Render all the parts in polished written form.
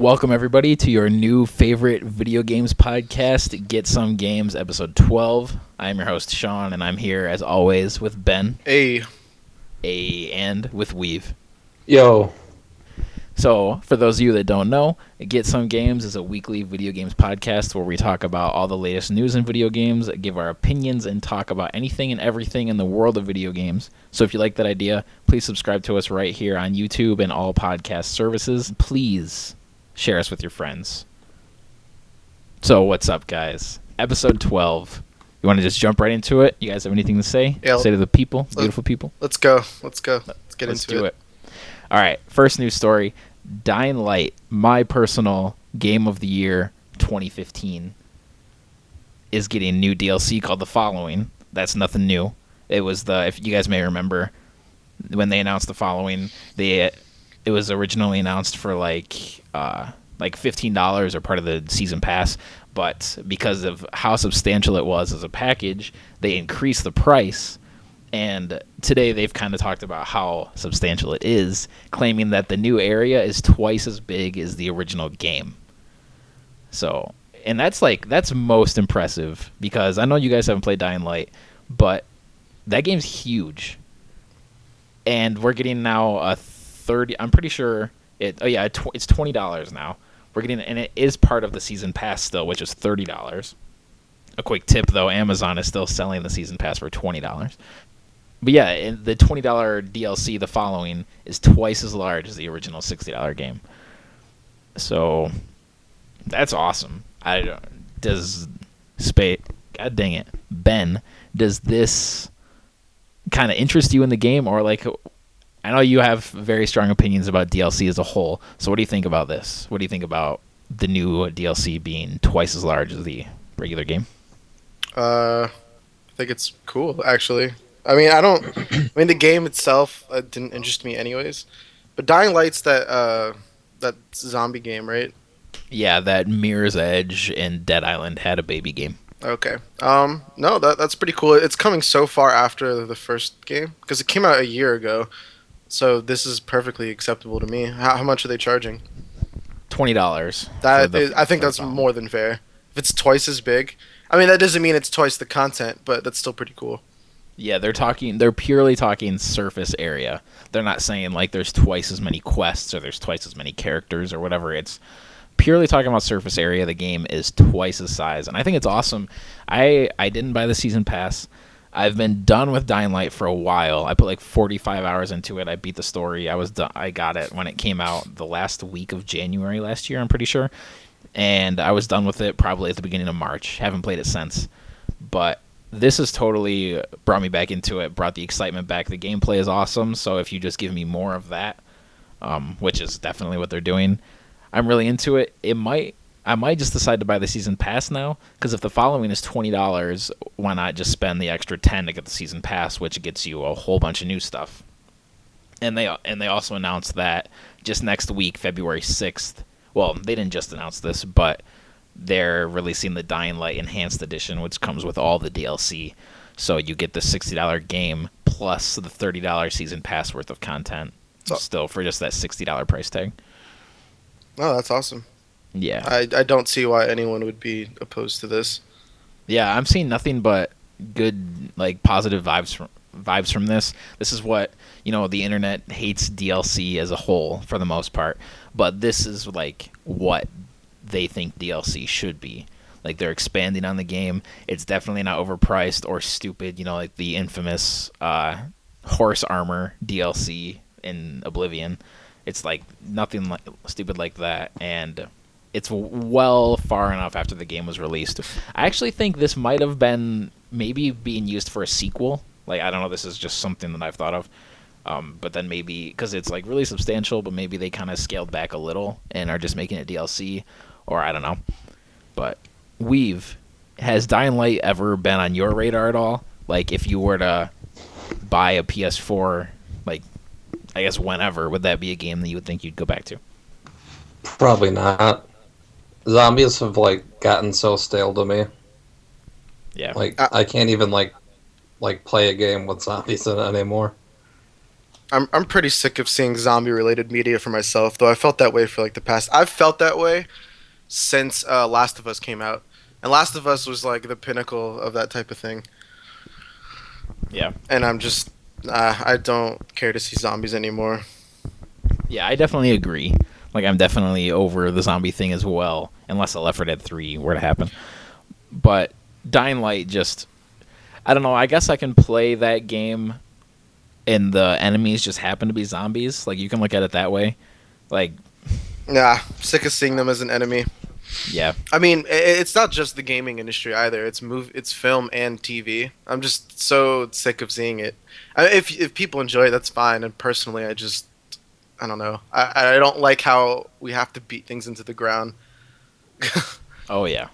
Welcome, everybody, to your new favorite video games podcast, Get Some Games, episode 12. I'm your host, Sean, and I'm here, as always, with Ben. Hey. And with Weave. Yo. So, for those of you that don't know, Get Some Games is a weekly video games podcast where we talk about all the latest news in video games, give our opinions, and talk about anything and everything in the world of video games. So if you like that idea, please subscribe to us right here on YouTube and all podcast services. Please share us with your friends. So what's up, guys? Episode 12. You want to just jump right into it? You guys have anything to say? Yeah, say to the people, beautiful people? Let's go. Let's get into into it. All right, first news story. Dying Light, my personal Game of the Year 2015, is getting new DLC called The Following. That's nothing new. It was if you guys may remember, when they announced The Following, it was originally announced for like $15 or part of the season pass, but because of how substantial it was as a package, they increased the price. And today they've kind of talked about how substantial it is, claiming that the new area is twice as big as the original game. So, and that's most impressive, because I know you guys haven't played Dying Light, but that game's huge. And we're getting now I'm pretty sure it's $20 now. We're getting, and it is part of the season pass still, which is $30. A quick tip though, Amazon is still selling the season pass for $20. But yeah, the $20 DLC, The Following, is twice as large as the original $60 game. So that's awesome. God dang it, Ben, does this kind of interest you in the game, or like? I know you have very strong opinions about DLC as a whole. So what do you think about this? What do you think about the new DLC being twice as large as the regular game? I think it's cool, actually. I mean, the game itself didn't interest me anyways. But Dying Light's that zombie game, right? Yeah, that Mirror's Edge and Dead Island had a baby game. Okay. No, that's pretty cool. It's coming so far after the first game, because it came out a year ago. So this is perfectly acceptable to me. How much are they charging? $20. I think that's more than fair. If it's twice as big, I mean, that doesn't mean it's twice the content, but that's still pretty cool. Yeah, they're purely talking surface area. They're not saying like there's twice as many quests or there's twice as many characters or whatever. It's purely talking about surface area. The game is twice the size, and I think it's awesome. I didn't buy the season pass. I've been done with Dying Light for a while. I put like 45 hours into it. I beat the story. I got it when it came out the last week of January last year, I'm pretty sure. And I was done with it probably at the beginning of March. Haven't played it since. But this has totally brought me back into it, brought the excitement back. The gameplay is awesome, so if you just give me more of that, which is definitely what they're doing, I'm really into it. I might just decide to buy the season pass now, because if The Following is $20, why not just spend the extra $10 to get the season pass, which gets you a whole bunch of new stuff. And they also announced that just next week, February 6th. Well, they didn't just announce this, but they're releasing the Dying Light Enhanced Edition, which comes with all the DLC. So you get the $60 game plus the $30 season pass worth of content, still for just that $60 price tag. Oh, that's awesome. Yeah, I don't see why anyone would be opposed to this. Yeah, I'm seeing nothing but good, like, positive vibes from this. This is what, the internet hates DLC as a whole for the most part, but this is like what they think DLC should be. Like, they're expanding on the game. It's definitely not overpriced or stupid, like the infamous horse armor DLC in Oblivion. It's like nothing like stupid like that, and it's well far enough after the game was released. I actually think this might have been maybe being used for a sequel. Like, I don't know, this is just something that I've thought of. But then maybe, because it's like really substantial, but maybe they kind of scaled back a little and are just making it DLC, or I don't know. But Weave, has Dying Light ever been on your radar at all? Like, if you were to buy a PS4, like, I guess whenever, would that be a game that you would think you'd go back to? Probably not. Zombies have like gotten so stale to me. Yeah. Like I can't even like play a game with zombies in it anymore. I'm pretty sick of seeing zombie related media for myself, though I felt that way for like the past. I've felt that way since Last of Us came out, and Last of Us was like the pinnacle of that type of thing. Yeah. And I'm just I don't care to see zombies anymore. Yeah, I definitely agree. Like, I'm definitely over the zombie thing as well, unless a Left 4 Dead 3 were to happen. But Dying Light just, I don't know, I guess I can play that game and the enemies just happen to be zombies. Like, you can look at it that way. Like, Nah, sick of seeing them as an enemy. yeah. I mean, it's not just the gaming industry either. It's film and TV. I'm just so sick of seeing it. If people enjoy it, that's fine. And personally, I don't know. I don't like how we have to beat things into the ground. Oh, yeah.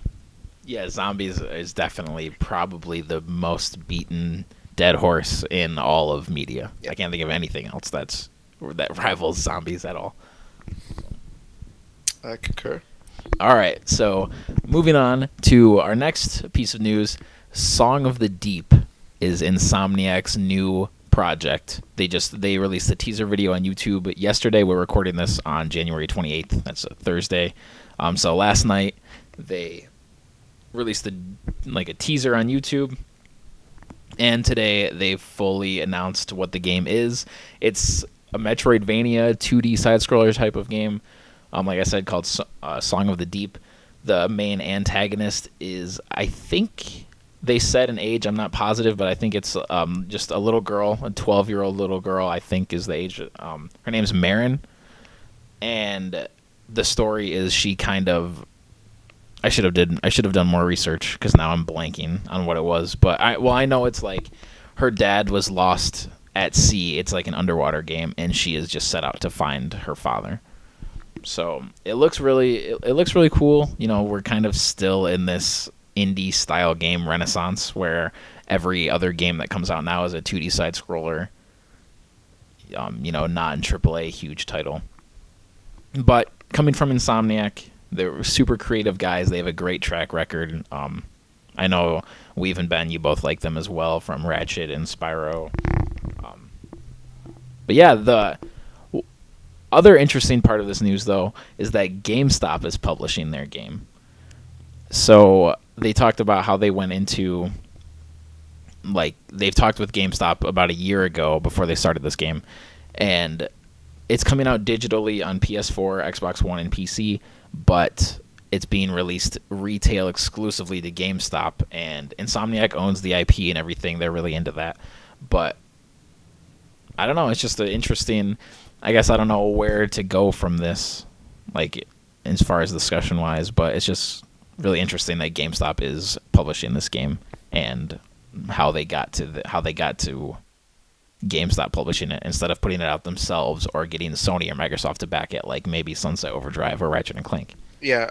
Yeah, zombies is definitely probably the most beaten dead horse in all of media. Yeah. I can't think of anything else that rivals zombies at all. I concur. All right, so moving on to our next piece of news. Song of the Deep is Insomniac's new project. They released a teaser video on YouTube yesterday. We're recording this on January 28th. That's a Thursday. So last night they released a teaser on YouTube, and today they fully announced what the game is. It's a Metroidvania 2D side-scroller type of game. Like I said, called Song of the Deep. The main antagonist is, I think they said an age, I'm not positive, but I think it's just a little girl, a 12-year-old little girl, I think is the age. Her name's Marin, and the story is she kind of. I should have done more research because now I'm blanking on what it was. But I know it's like her dad was lost at sea. It's like an underwater game, and she is just set out to find her father. So it looks really cool. You know, we're kind of still in this indie style game renaissance where every other game that comes out now is a 2D side scroller. You know, not in AAA huge title. But coming from Insomniac, they're super creative guys. They have a great track record. I know Weave and Ben, you both like them as well from Ratchet and Spyro. But yeah, the other interesting part of this news, though, is that GameStop is publishing their game. So they talked about how they went into, like, they've talked with GameStop about a year ago before they started this game, and it's coming out digitally on PS4, Xbox One, and PC, but it's being released retail exclusively to GameStop, and Insomniac owns the IP and everything. They're really into that. But I don't know. It's just an interesting. I guess I don't know where to go from this, like as far as discussion wise. But it's just really interesting that GameStop is publishing this game and how they got to GameStop publishing it instead of putting it out themselves or getting Sony or Microsoft to back it, like maybe Sunset Overdrive or Ratchet and Clank. Yeah.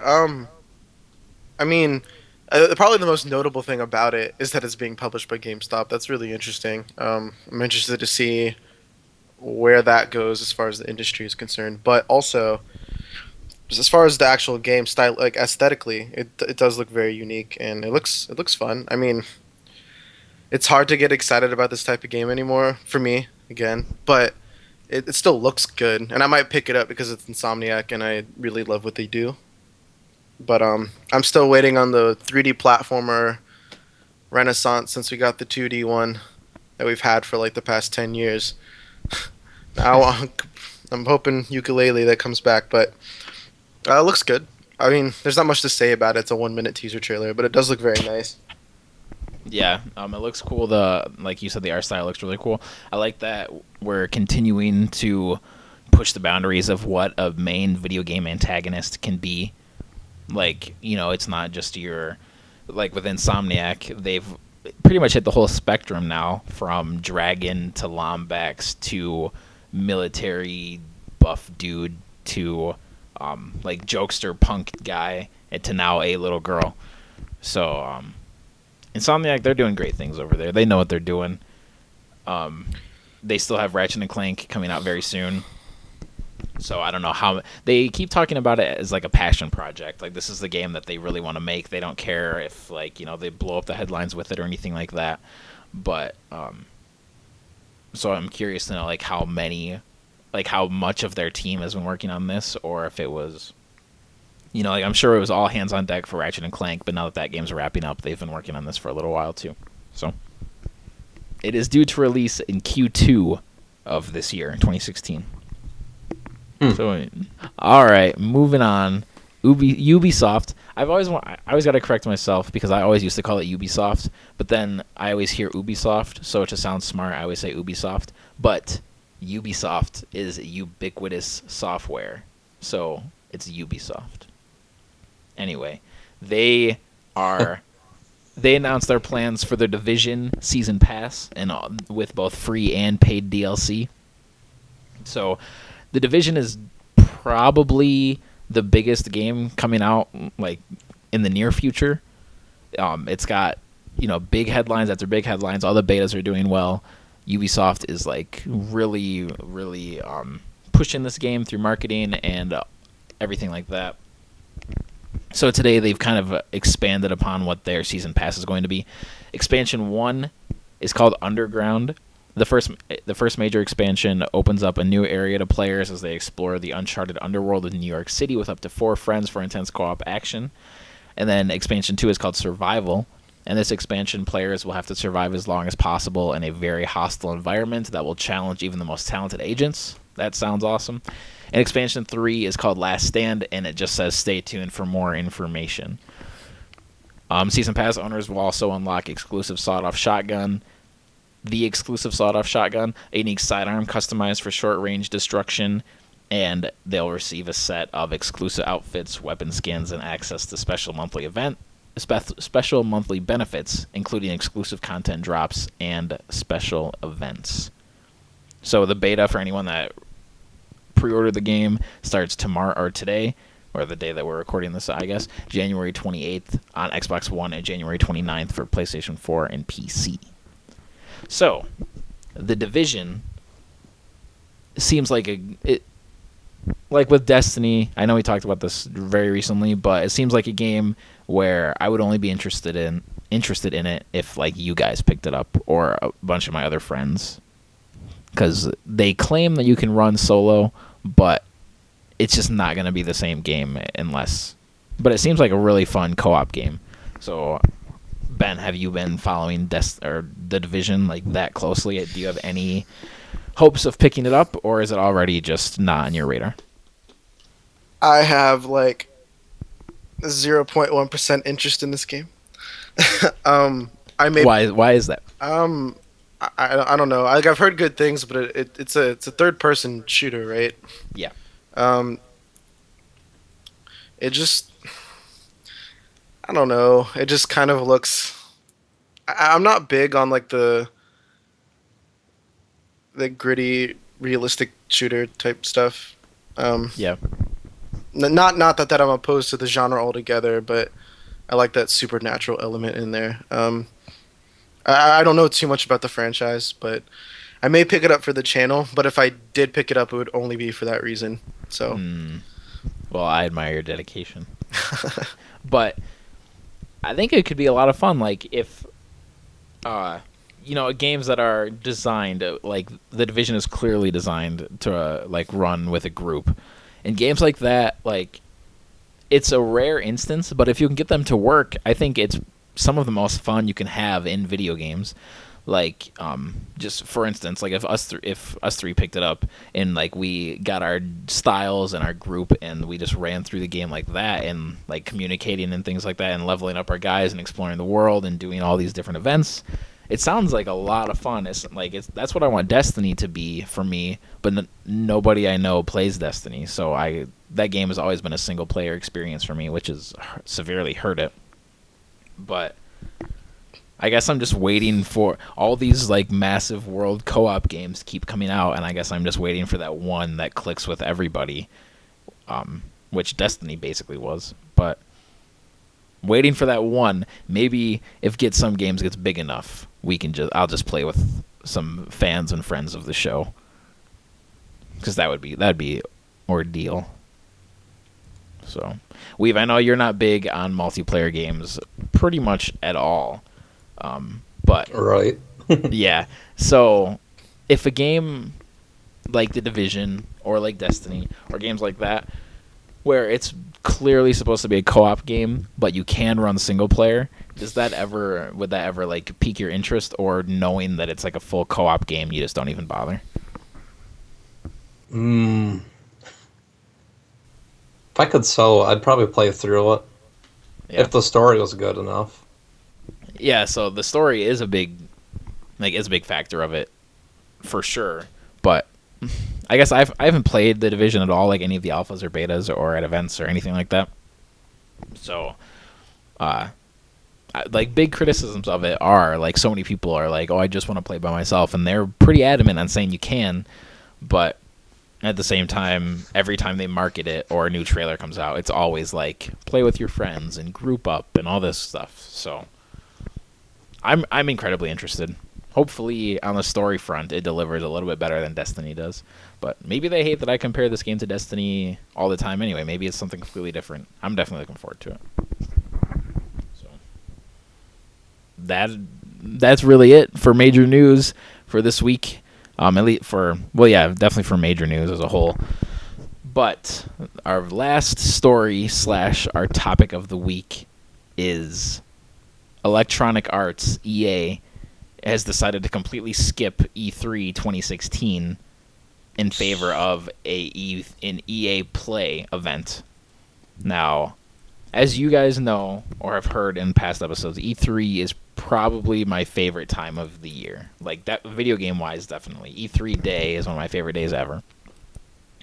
I mean, probably the most notable thing about it is that it's being published by GameStop. That's really interesting. I'm interested to see where that goes as far as the industry is concerned, but also as far as the actual game style, like aesthetically, it does look very unique and it looks fun. I mean, it's hard to get excited about this type of game anymore for me again, but it still looks good, and I might pick it up because it's Insomniac and I really love what they do. But I'm still waiting on the 3D platformer renaissance since we got the 2D one that we've had for like the past 10 years. Now I'm hoping Yooka-Laylee that comes back, but it looks good. I mean, there's not much to say about it. It's a 1-minute teaser trailer, but it does look very nice. Yeah, it looks cool. Like you said, the art style looks really cool. I like that we're continuing to push the boundaries of what a main video game antagonist can be. Like, you know, it's not just like with Insomniac, they've pretty much hit the whole spectrum now, from dragon to Lombax to military buff dude to like jokester punk guy to now a little girl. So Insomniac, they're doing great things over there. They know what they're doing. They still have Ratchet and Clank coming out very soon. So I don't know how they keep talking about it as like a passion project. Like, this is the game that they really want to make. They don't care if, like, you know, they blow up the headlines with it or anything like that. But So I'm curious to know like how much of their team has been working on this, or if it was, like I'm sure it was all hands on deck for Ratchet and Clank, but now that game's wrapping up, they've been working on this for a little while too. So it is due to release in Q2 of this year, 2016. So, all right, moving on. Ubisoft. I always got to correct myself because I always used to call it Ubisoft, but then I always hear Ubisoft, so to sound smart, I always say Ubisoft. But Ubisoft is ubiquitous software, so it's Ubisoft. Anyway, they announced their plans for the Division Season Pass and with both free and paid DLC. So, the Division is probably the biggest game coming out like in the near future. It's got big headlines after big headlines. All the betas are doing well. Ubisoft is like really pushing this game through marketing and everything like that. So today they've kind of expanded upon what their season pass is going to be. Expansion 1 is called Underground. The first major expansion opens up a new area to players as they explore the uncharted underworld of New York City with up to 4 friends for intense co-op action. And then expansion 2 is called Survival. And this expansion, players will have to survive as long as possible in a very hostile environment that will challenge even the most talented agents. That sounds awesome. And expansion 3 is called Last Stand, and it just says stay tuned for more information. Season Pass owners will also unlock exclusive sawed-off shotgun, the exclusive sawed-off shotgun, a unique sidearm customized for short-range destruction, and they'll receive a set of exclusive outfits, weapon skins, and access to special monthly benefits, including exclusive content drops and special events. So the beta for anyone that pre-ordered the game starts today, or the day that we're recording this, I guess, January 28th on Xbox One and January 29th for PlayStation 4 and PC. So, The Division seems like like with Destiny, I know we talked about this very recently, but it seems like a game where I would only be interested in it if like you guys picked it up or a bunch of my other friends, because they claim that you can run solo, but it's just not going to be the same game but it seems like a really fun co-op game. So Ben, have you been following The Division like that closely? Do you have any hopes of picking it up, or is it already just not on your radar? I have like 0.1% interest in this game. Why is that? I don't know. I've heard good things, but it's a third person shooter, right? Yeah. It just, I don't know. It just kind of looks. I'm not big on like the gritty, realistic shooter type stuff. Yeah. Not that I'm opposed to the genre altogether, but I like that supernatural element in there. I don't know too much about the franchise, but I may pick it up for the channel. But if I did pick it up, it would only be for that reason. So. Well, I admire your dedication. But I think it could be a lot of fun. Like if, games that are designed, like The Division is clearly designed to like run with a group. And games like that, like, it's a rare instance, but if you can get them to work, I think it's some of the most fun you can have in video games. Like, just for instance, like if us three picked it up and like we got our styles and our group and we just ran through the game like that and like communicating and things like that and leveling up our guys and exploring the world and doing all these different events. It sounds like a lot of fun. That's what I want Destiny to be for me, but nobody I know plays Destiny, so that game has always been a single player experience for me, which has severely hurt it. But I guess I'm just waiting for all these like massive world co-op games to keep coming out, and I guess I'm just waiting for that one that clicks with everybody, which Destiny basically was. But waiting for that one, maybe if Get Some Games gets big enough, I'll just play with some fans and friends of the show, because that'd be ordeal. So, Weave, I know you're not big on multiplayer games pretty much at all, but Right. yeah. So, if a game like The Division or like Destiny or games like that, where it's clearly supposed to be a co-op game, but you can run single player, would that ever like pique your interest, or knowing that it's like a full co-op game, you just don't even bother? If I could I'd probably play through it if the story was good enough. Yeah, so the story is a big factor of it, for sure. But I guess I haven't played The Division at all, like any of the alphas or betas or at events or anything like that. So, like big criticisms of it are like so many people are like, oh, I just want to play by myself, and they're pretty adamant on saying you can, but at the same time, every time they market it or a new trailer comes out, it's always like play with your friends and group up and all this stuff. So I'm incredibly interested. Hopefully, on the story front, it delivers a little bit better than Destiny does. But maybe they hate that I compare this game to Destiny all the time anyway. Maybe it's something completely different. I'm definitely looking forward to it. So that's really it for major news for this week. At least definitely for major news as a whole. But our last story / our topic of the week is Electronic Arts, EA, has decided to completely skip E3 2016 in favor of an EA Play event. Now, as you guys know or have heard in past episodes, E3 is probably my favorite time of the year. Like, that video game wise, definitely. E3 day is one of my favorite days ever.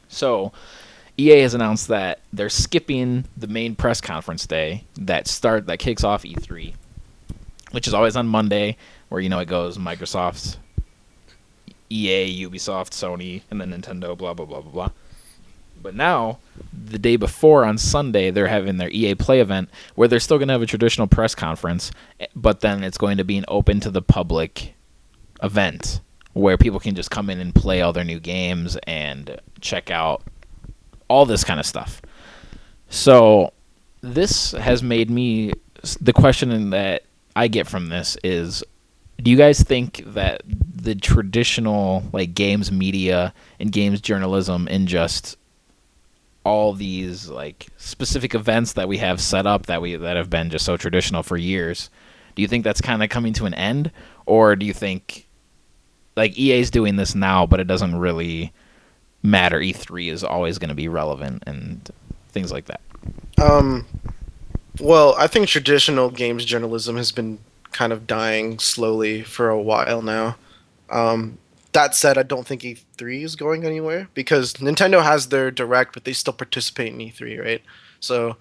So, EA has announced that they're skipping the main press conference day that kicks off E3, which is always on Monday, where it goes Microsoft, EA, Ubisoft, Sony, and then Nintendo, blah blah blah blah blah. But now, the day before on Sunday, they're having their EA Play event, where they're still going to have a traditional press conference, but then it's going to be an open to the public event where people can just come in and play all their new games and check out all this kind of stuff. So this has made me, the question that I get from this is, do you guys think that the traditional like games media and games journalism and just all these like specific events that we have set up that have been just so traditional for years, do you think that's kind of coming to an end, or do you think like EA's doing this now but it doesn't really matter, E3 is always going to be relevant and things like that? Well, I think traditional games journalism has been kind of dying slowly for a while now. That said, I don't think E3 is going anywhere because Nintendo has their Direct, but they still participate in E3, right? So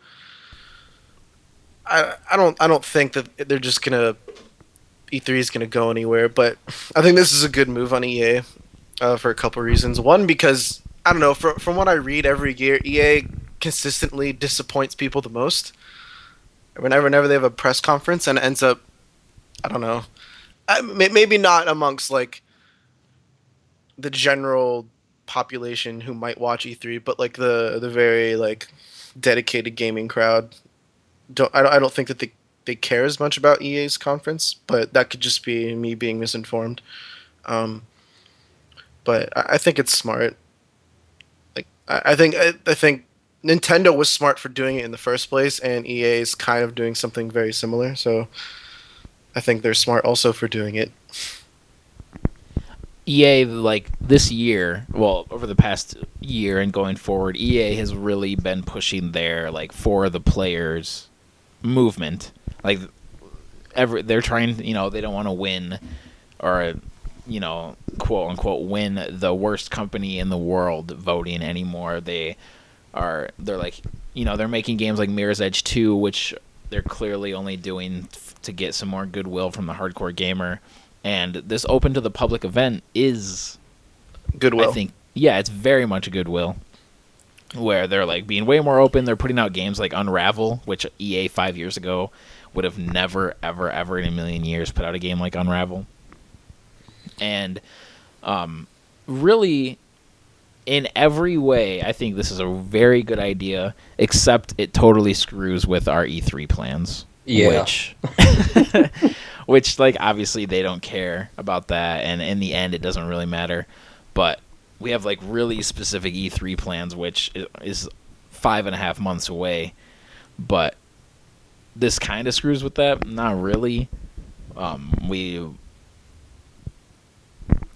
I don't think that they're just gonna E3 is gonna go anywhere. But I think this is a good move on EA for a couple reasons. One, because I don't know, from what I read every year, EA consistently disappoints people the most. Whenever they have a press conference and it ends up, I don't know, maybe not amongst like the general population who might watch E3, but like the very like dedicated gaming crowd. I don't think that they care as much about EA's conference, but that could just be me being misinformed. But I think it's smart. Like I think Nintendo was smart for doing it in the first place, and EA is kind of doing something very similar. So I think they're smart also for doing it. EA, like this year, well, over the past year and going forward, EA has really been pushing their like for the players movement. Like they're trying, they don't want to win or quote unquote win the worst company in the world voting anymore. They're like, they're making games like Mirror's Edge 2, which they're clearly only doing to get some more goodwill from the hardcore gamer. And this open to the public event is goodwill. I think, yeah, it's very much goodwill. Where they're like being way more open. They're putting out games like Unravel, which EA 5 years ago would have never, ever, ever in a million years put out a game like Unravel. And really, in every way, I think this is a very good idea, except it totally screws with our E3 plans. Yeah. which like obviously they don't care about that, and in the end it doesn't really matter. But we have like really specific E3 plans, which is 5.5 months away. But this kind of screws with that. Not really. I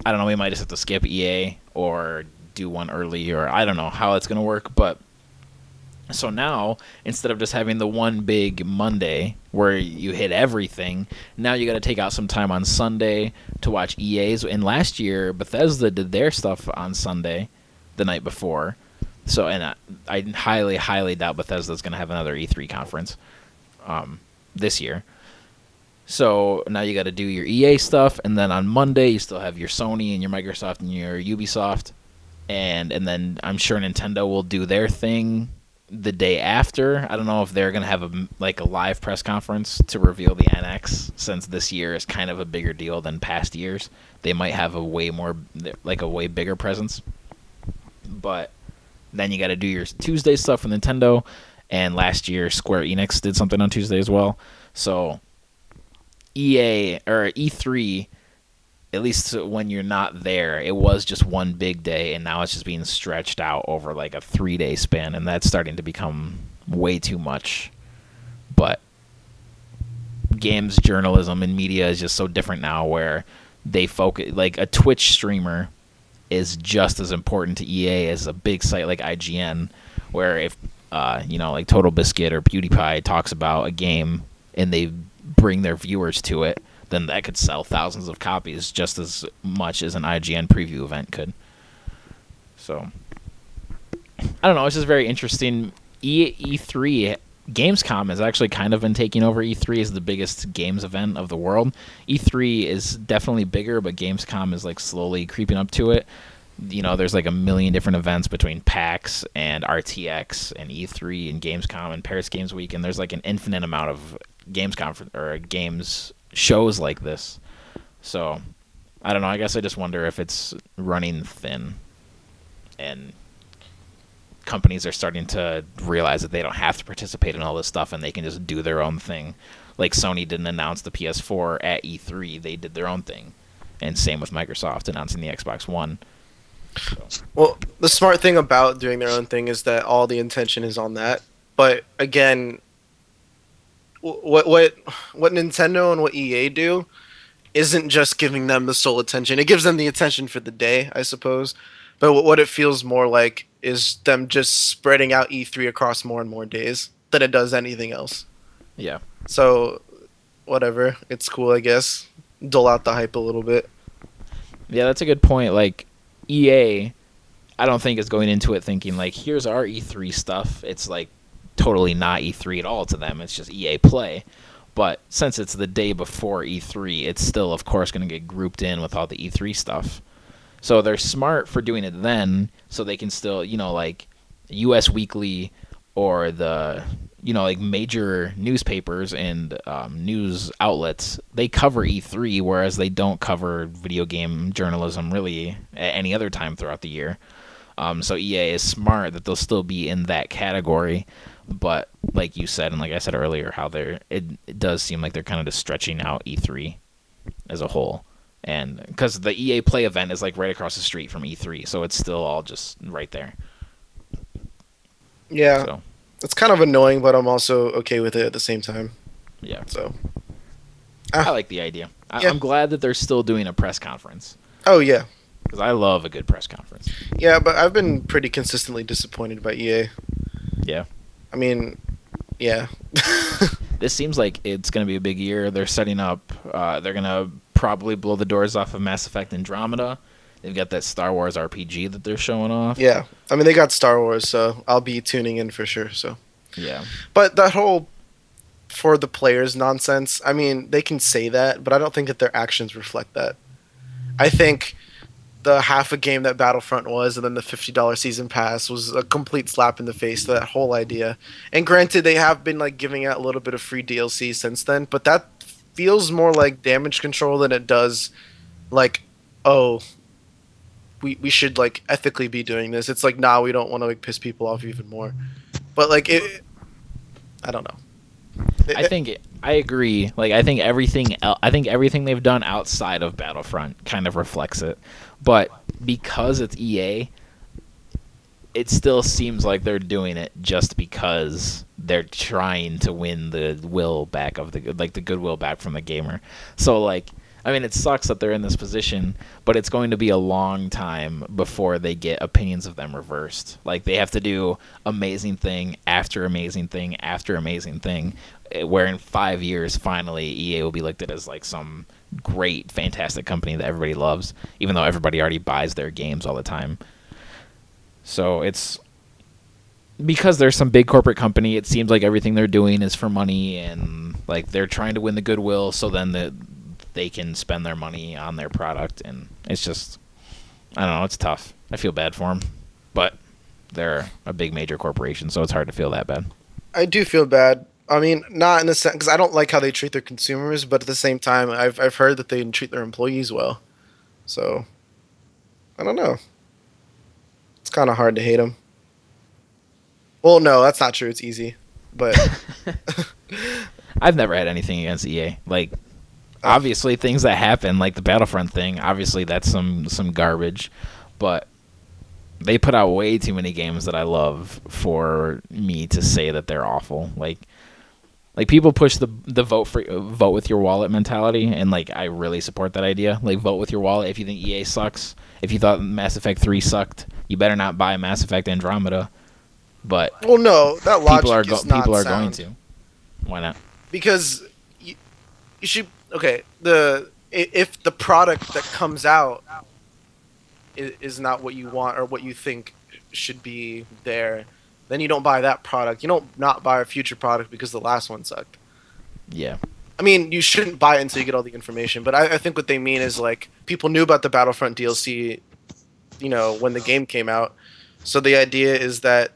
don't know. We might just have to skip EA or do one early, or I don't know how it's gonna work. But so now, instead of just having the one big Monday where you hit everything, now you got to take out some time on Sunday to watch EA's. And last year, Bethesda did their stuff on Sunday, the night before. So, and I highly, highly doubt Bethesda's going to have another E3 conference this year. So now you got to do your EA stuff, and then on Monday you still have your Sony and your Microsoft and your Ubisoft, and then I'm sure Nintendo will do their thing the day after. I don't know if they're going to have a live press conference to reveal the NX, since this year is kind of a bigger deal than past years. They might have a way bigger presence. But then you got to do your Tuesday stuff with Nintendo, and last year Square Enix did something on Tuesday as well. So EA or E3, at least when you're not there, it was just one big day, and now it's just being stretched out over like a 3-day span, and that's starting to become way too much. But games journalism and media is just so different now, where they focus, like a Twitch streamer is just as important to EA as a big site like IGN, where if like Total Biscuit or PewDiePie talks about a game and they bring their viewers to it, then that could sell thousands of copies just as much as an IGN preview event could. So, I don't know. It's just very interesting. E3, Gamescom has actually kind of been taking over E3 as the biggest games event of the world. E3 is definitely bigger, but Gamescom is like slowly creeping up to it. There's like a million different events between PAX and RTX and E3 and Gamescom and Paris Games Week, and there's like an infinite amount of games shows like this. So I don't know, I guess I just wonder if it's running thin and companies are starting to realize that they don't have to participate in all this stuff and they can just do their own thing. Like Sony didn't announce the PS4 at E3, they did their own thing. And same with Microsoft announcing the Xbox One. So. Well, the smart thing about doing their own thing is that all the intention is on that. But again, what Nintendo and what EA do isn't just giving them the sole attention. It gives them the attention for the day, I suppose. But what it feels more like is them just spreading out E3 across more and more days than it does anything else. Yeah. So, whatever. It's cool, I guess. Dull out the hype a little bit. Yeah, that's a good point. Like, EA, I don't think is going into it thinking, like, here's our E3 stuff. It's, like, totally not E3 at all to them. It's just EA Play. But since it's the day before E3, it's still, of course, going to get grouped in with all the E3 stuff. So they're smart for doing it then, so they can still, like U.S. Weekly or the, like major newspapers and news outlets, they cover E3, whereas they don't cover video game journalism really at any other time throughout the year. So EA is smart that they'll still be in that category. But like you said, and like I said earlier, how it does seem like they're kind of just stretching out E3 as a whole. And because the EA Play event is like right across the street from E3, so it's still all just right there. Yeah, so. It's kind of annoying, but I'm also okay with it at the same time. Yeah. So I like the idea. Yeah. I'm glad that they're still doing a press conference. Oh yeah, because I love a good press conference. Yeah, but I've been pretty consistently disappointed by EA. Yeah. I mean, yeah. This seems like it's going to be a big year. They're setting up. They're going to probably blow the doors off of Mass Effect Andromeda. They've got that Star Wars RPG that they're showing off. Yeah. I mean, they got Star Wars, so I'll be tuning in for sure. So. Yeah. But that whole for the players nonsense, I mean, they can say that, but I don't think that their actions reflect that. I think the half a game that Battlefront was and then the $50 season pass was a complete slap in the face to that whole idea. And granted, they have been like giving out a little bit of free DLC since then, but that feels more like damage control than it does like, oh, we should like ethically be doing this. It's like, nah, we don't want to like piss people off even more. But like I don't know. I agree. Like I think everything they've done outside of Battlefront kind of reflects it. But because it's EA, it still seems like they're doing it just because they're trying to win the will back of the goodwill back from the gamer. So like, I mean, it sucks that they're in this position, but it's going to be a long time before they get opinions of them reversed. Like they have to do amazing thing after amazing thing after amazing thing, where in 5 years finally EA will be looked at as like some great, fantastic company that everybody loves, even though everybody already buys their games all the time. So it's because there's some big corporate company, it seems like everything they're doing is for money, and like they're trying to win the goodwill so then they can spend their money on their product, and it's just, I don't know, it's tough. I feel bad for them, but they're a big major corporation, so it's hard to feel that bad. I do feel bad. I mean, not in the sense because I don't like how they treat their consumers, but at the same time, I've heard that they treat their employees well. So I don't know. It's kind of hard to hate them. Well, no, that's not true. It's easy, but I've never had anything against EA. Like, obviously, things that happen, like the Battlefront thing, obviously that's some garbage, but they put out way too many games that I love for me to say that they're awful. Like people push the vote with your wallet mentality, and like I really support that idea. Like vote with your wallet. If you think EA sucks, if you thought Mass Effect 3 sucked, you better not buy Mass Effect Andromeda. But well, no, that logic is not people are sound. going to. Why not? Because you should if the product that comes out is not what you want or what you think should be there, then you don't buy that product. You don't not buy a future product because the last one sucked. Yeah. I mean, you shouldn't buy it until you get all the information. But I think what they mean is like people knew about the Battlefront DLC, when the game came out. So the idea is that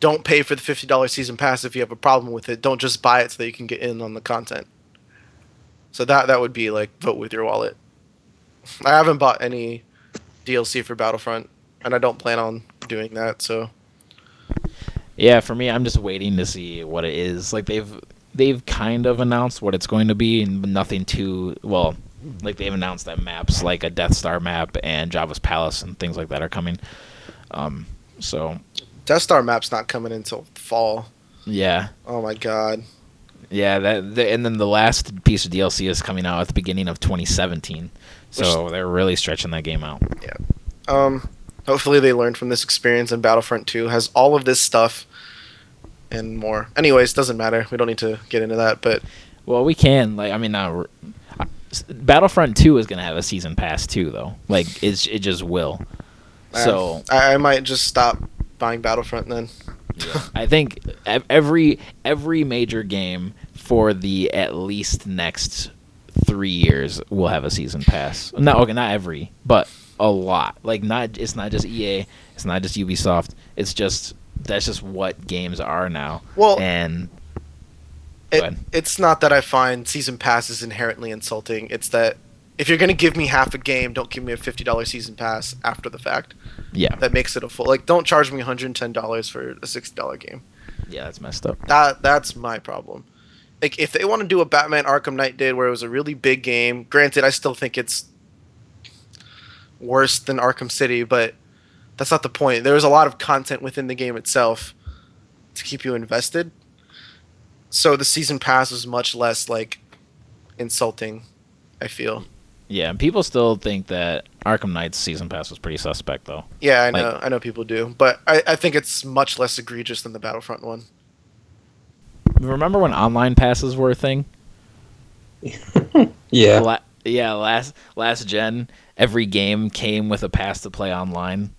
don't pay for the $50 season pass if you have a problem with it. Don't just buy it so that you can get in on the content. So that would be like vote with your wallet. I haven't bought any DLC for Battlefront, and I don't plan on doing that. So yeah, for me, I'm just waiting to see what it is. Like they've kind of announced what it's going to be, and nothing too well. Like they've announced that maps like a Death Star map and Jabba's Palace and things like that are coming. So Death Star map's not coming until fall. Yeah. Oh my god. Yeah, and then the last piece of DLC is coming out at the beginning of 2017. So they're really stretching that game out. Yeah. Hopefully they learned from this experience, and Battlefront 2 has all of this stuff and more. Anyways, doesn't matter. We don't need to get into that, but well, we can. Like, I mean, Battlefront 2 is going to have a season pass too, though. Like, it just will. So I might just stop buying Battlefront then. Yeah. I think every major game for the at least next 3 years will have a season pass. Not every, but a lot. Like it's not just EA, it's not just Ubisoft. That's just what games are now. Well, and it's not that I find season passes inherently insulting. It's that if you're gonna give me half a game, don't give me a $50 season pass after the fact. Yeah, that makes it a full. Like, don't charge me $110 for a $60 game. Yeah, that's messed up. That's my problem. Like, if they want to do what Batman Arkham Knight did, where it was a really big game. Granted, I still think it's worse than Arkham City, but that's not the point. There was a lot of content within the game itself to keep you invested. So the season pass was much less like insulting, I feel. Yeah, and people still think that Arkham Knight's season pass was pretty suspect, though. Yeah, I know. I know people do, but I think it's much less egregious than the Battlefront one. Remember when online passes were a thing? Yeah. Last gen, every game came with a pass to play online,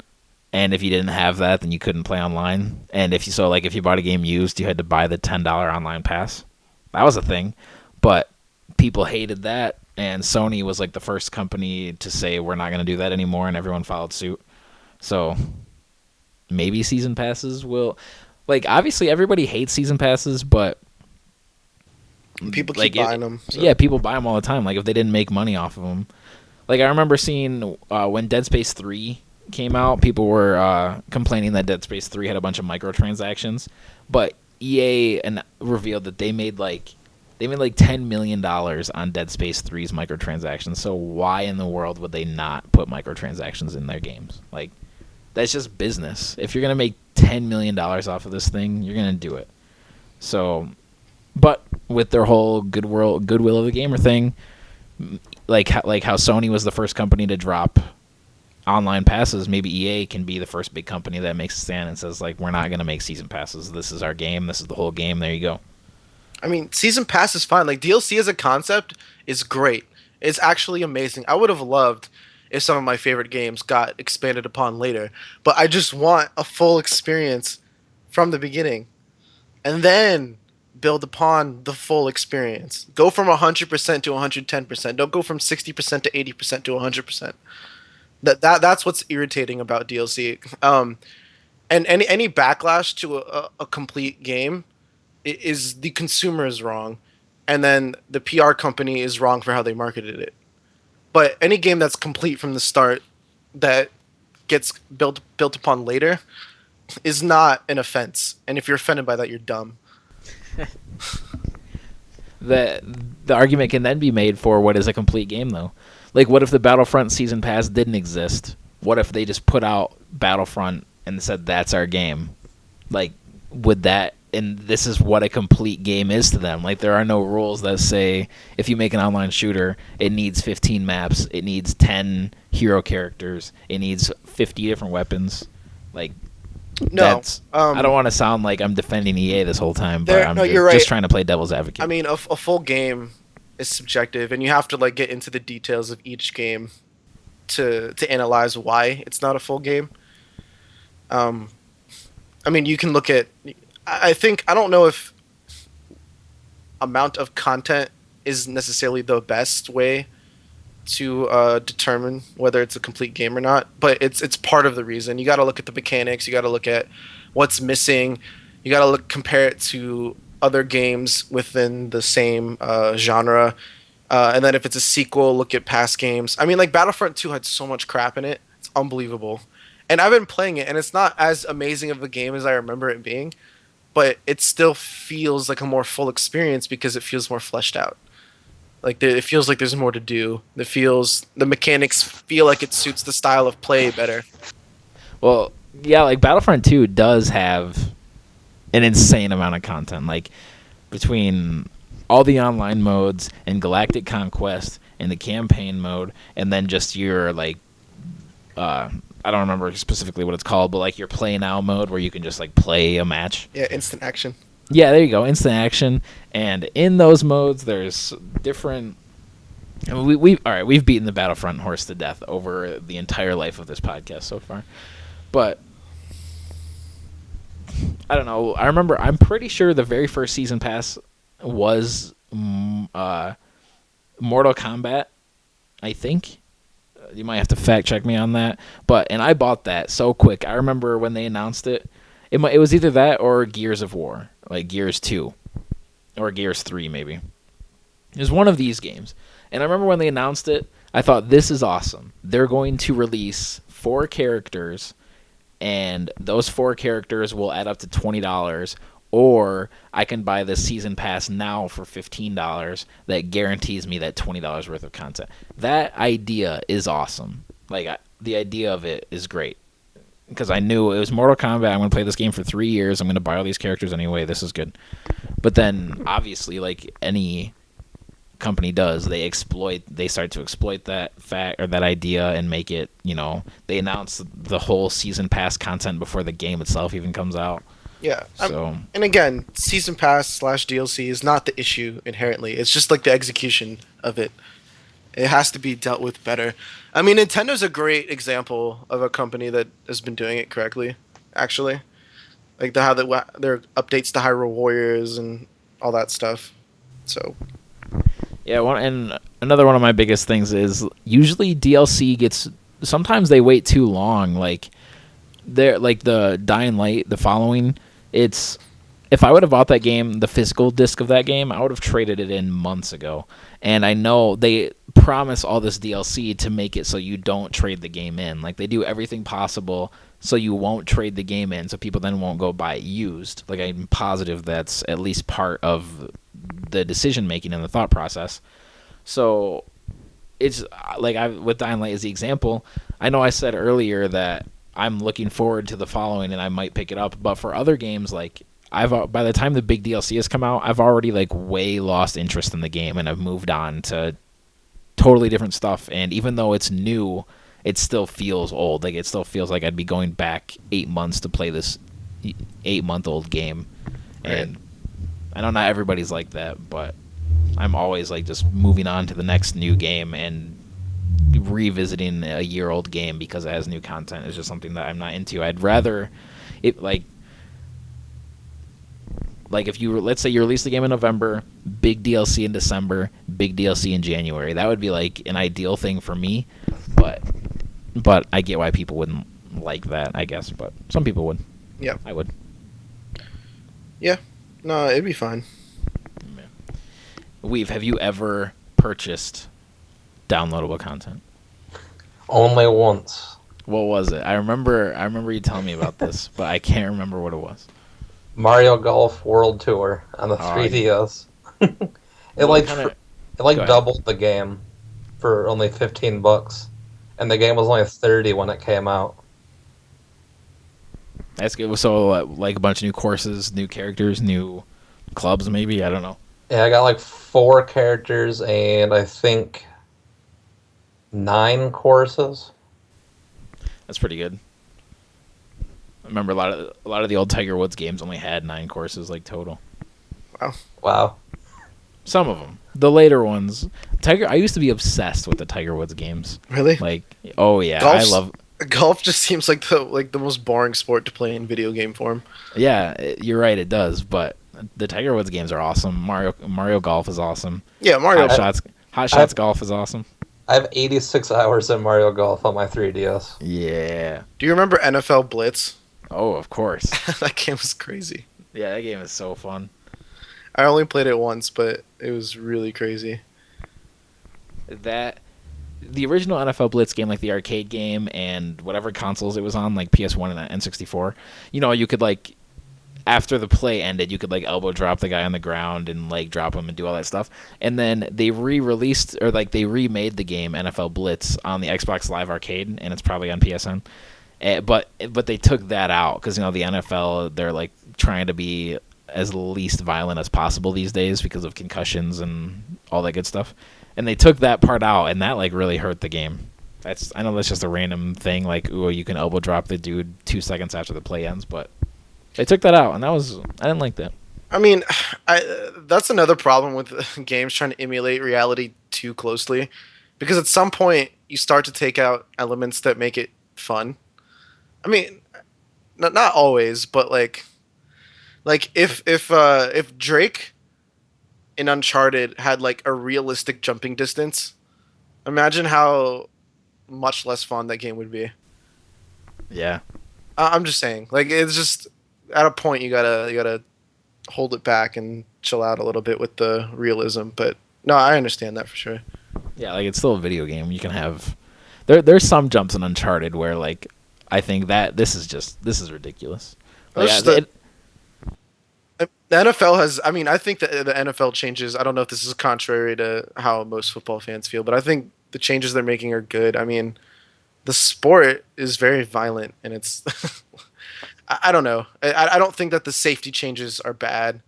and if you didn't have that, then you couldn't play online. And if you bought a game used, you had to buy the $10 online pass. That was a thing, but people hated that. And Sony was like the first company to say we're not going to do that anymore, and everyone followed suit. So maybe season passes will, like, obviously everybody hates season passes, but people keep buying them. So. Yeah, people buy them all the time. Like if they didn't make money off of them, like I remember seeing when Dead Space 3 came out, people were complaining that Dead Space 3 had a bunch of microtransactions, but EA revealed that they made like They made like $10 million on Dead Space 3's microtransactions. So why in the world would they not put microtransactions in their games? Like, that's just business. If you're gonna make $10 million off of this thing, you're gonna do it. So, but with their whole goodwill of the gamer thing, like how Sony was the first company to drop online passes, maybe EA can be the first big company that makes a stand and says, like, we're not gonna make season passes. This is our game. This is the whole game. There you go. I mean, season pass is fine. Like DLC as a concept is great. It's actually amazing. I would have loved if some of my favorite games got expanded upon later, but I just want a full experience from the beginning, and then build upon the full experience. Go from 100% to 110%. Don't go from 60% to 80% to 100%. That's what's irritating about DLC. And any backlash to a complete game is the consumer is wrong, and then the PR company is wrong for how they marketed it. But any game that's complete from the start that gets built upon later is not an offense. And if you're offended by that, you're dumb. The argument can then be made for what is a complete game, though. Like, what if the Battlefront season pass didn't exist? What if they just put out Battlefront and said that's our game? Like, would that? And this is what a complete game is to them. Like, there are no rules that say if you make an online shooter, it needs 15 maps, it needs 10 hero characters, it needs 50 different weapons. Like, No, I don't want to sound like I'm defending EA this whole time, but I'm you're right. just trying to play devil's advocate. I mean, a full game is subjective, and you have to like get into the details of each game to analyze why it's not a full game. I mean, you can look at. I don't know if amount of content is necessarily the best way to determine whether it's a complete game or not, but it's part of the reason. You got to look at the mechanics. You got to look at what's missing. You got to compare it to other games within the same genre, and then if it's a sequel, look at past games. I mean, like Battlefront 2 had so much crap in it; it's unbelievable. And I've been playing it, and it's not as amazing of a game as I remember it being, but it still feels like a more full experience because it feels more fleshed out. Like it feels like there's more to do. The mechanics feel like it suits the style of play better. Well, yeah, like Battlefront 2 does have an insane amount of content. Like between all the online modes and Galactic Conquest and the campaign mode, and then just your like, I don't remember specifically what it's called, but like your play now mode where you can just like play a match. Yeah, instant action. Yeah, there you go, instant action. And in those modes, there's different. We've beaten the Battlefront horse to death over the entire life of this podcast so far, but I don't know. I'm pretty sure the very first season pass was Mortal Kombat. I think. You might have to fact check me on that, and I bought that so quick. I remember when they announced it. It was either that or Gears of War, like Gears 2 or Gears 3 maybe. It was one of these games. And I remember when they announced it, I thought, this is awesome. They're going to release 4 characters, and those 4 characters will add up to $20, or I can buy the season pass now for $15 that guarantees me that $20 worth of content. That idea is awesome. Like, the idea of it is great. Because I knew it was Mortal Kombat. I'm going to play this game for 3 years. I'm going to buy all these characters anyway. This is good. But then, obviously, like any company does, they start to exploit that fact or that idea and make it, they announce the whole season pass content before the game itself even comes out. Yeah. So, and again, season pass / DLC is not the issue inherently. It's just like the execution of it. It has to be dealt with better. I mean, Nintendo's a great example of a company that has been doing it correctly, actually. Like their updates to Hyrule Warriors and all that stuff. So. Yeah, and another one of my biggest things is usually DLC sometimes they wait too long. Like the Dying Light, the following. If I would have bought that game, the physical disc of that game, I would have traded it in months ago. And I know they promise all this DLC to make it so you don't trade the game in. Like, they do everything possible so you won't trade the game in, so people then won't go buy it used. Like, I'm positive that's at least part of the decision making and the thought process. So it's like with Dying Light as the example. I know I said earlier that I'm looking forward to the following and I might pick it up, but for other games, like by the time the big DLC has come out, I've already like way lost interest in the game and I've moved on to totally different stuff. And even though it's new, it still feels old. Like it still feels like I'd be going back 8 months to play this 8-month-old game. Right. And I know not everybody's like that, but I'm always like just moving on to the next new game, and revisiting a year-old game because it has new content is just something that I'm not into. I'd rather it like if you let's say you release the game in November, big DLC in December, big DLC in January. That would be like an ideal thing for me, but I get why people wouldn't like that, I guess, but some people would. Yeah. I would. Yeah. No, it'd be fine. Have you ever purchased downloadable content? Only once. What was it? I remember you telling me about this, but I can't remember what it was. Mario Golf World Tour on the Oh, 3DS. It What kinda- Go ahead. doubled the game for only $15, and the game was only 30 when it came out. That's good. So, like a bunch of new courses, new characters, new clubs, maybe? I don't know. Yeah, I got like 4 characters and I think 9 courses. That's pretty good. I remember a lot of the old Tiger Woods games only had 9 courses, like, total. Wow. Some of them. The later ones. I used to be obsessed with the Tiger Woods games. Really? Like, oh yeah, Golf's- I love... Golf just seems like the most boring sport to play in video game form. Yeah, you're right, it does, but the Tiger Woods games are awesome. Mario Golf is awesome. Yeah, Mario. Hot Shots Golf is awesome. I have 86 hours in Mario Golf on my 3DS. Yeah. Do you remember NFL Blitz? Oh, of course. That game was crazy. Yeah, that game is so fun. I only played it once, but it was really crazy. The original NFL Blitz game, like the arcade game and whatever consoles it was on, like PS1 and N64, you could like, after the play ended, you could like elbow drop the guy on the ground and like drop him and do all that stuff. And then they re-released, or like they remade the game NFL Blitz on the Xbox Live Arcade, and it's probably on PSN. But they took that out because the NFL, they're like trying to be as least violent as possible these days because of concussions and all that good stuff. And they took that part out, and that like really hurt the game. I know that's just a random thing, like, ooh, you can elbow drop the dude 2 seconds after the play ends, but they took that out, and I didn't like that. I mean, that's another problem with games trying to emulate reality too closely, because at some point you start to take out elements that make it fun. I mean, not always, but like if Drake in Uncharted had like a realistic jumping distance, imagine how much less fun that game would be. Yeah. I'm just saying, like, it's just at a point you gotta hold it back and chill out a little bit with the realism. But no, I understand that for sure. Yeah, like, it's still a video game. You can have... There's some jumps in Uncharted where, like, I think that this is ridiculous. Like, The NFL has... I mean, I think that the NFL changes... I don't know if this is contrary to how most football fans feel, but I think the changes they're making are good. I mean, the sport is very violent, and it's... I don't know. I don't think that the safety changes are bad.